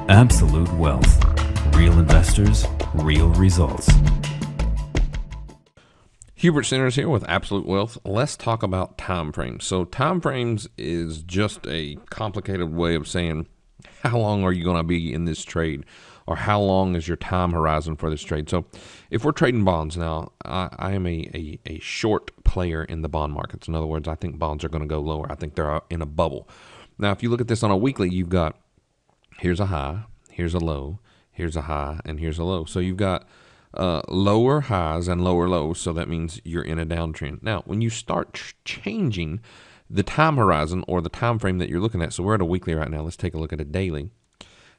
Absolute wealth. Real investors, real results. Hubert Centers here with Absolute Wealth. Let's talk about time frames. So time frames is just a complicated way of saying how long are you going to be in this trade, or how long is your time horizon for this trade. So if we're trading bonds now, I am a short player in the bond markets. In other words, I think bonds are going to go lower. I think they're in a bubble. Now, if you look at this on a weekly, you've got here's a high, here's a low, here's a high, and here's a low. So you've got lower highs and lower lows, so that means you're in a downtrend. Now, when you start changing the time horizon or the time frame that you're looking at, so we're at a weekly right now. Let's take a look at a daily.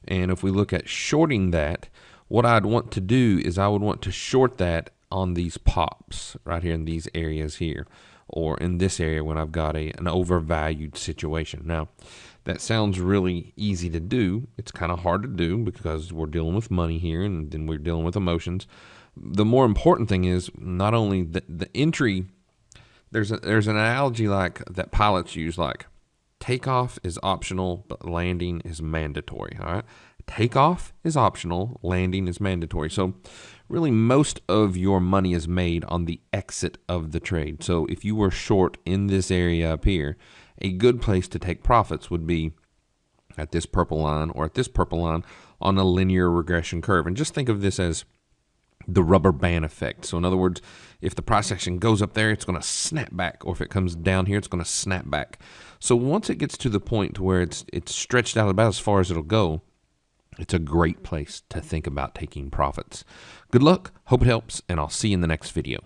And if we look at shorting that, what I'd want to do is I would want to short that on these pops right here in these areas here, or in this area when I've got an overvalued situation. Now, that sounds really easy to do. It's kind of hard to do because we're dealing with money here, and then we're dealing with emotions. The more important thing is not only the entry. There's an analogy like that pilots use, like takeoff is optional, but landing is mandatory. All right, takeoff is optional, landing is mandatory. So really, most of your money is made on the exit of the trade. So if you were short in this area up here, a good place to take profits would be at this purple line or at this purple line on a linear regression curve. And just think of this as the rubber band effect. So in other words, if the price action goes up there, it's going to snap back, or if it comes down here, it's going to snap back. So once it gets to the point to where it's stretched out about as far as it'll go, it's a great place to think about taking profits. Good luck, hope it helps, and I'll see you in the next video.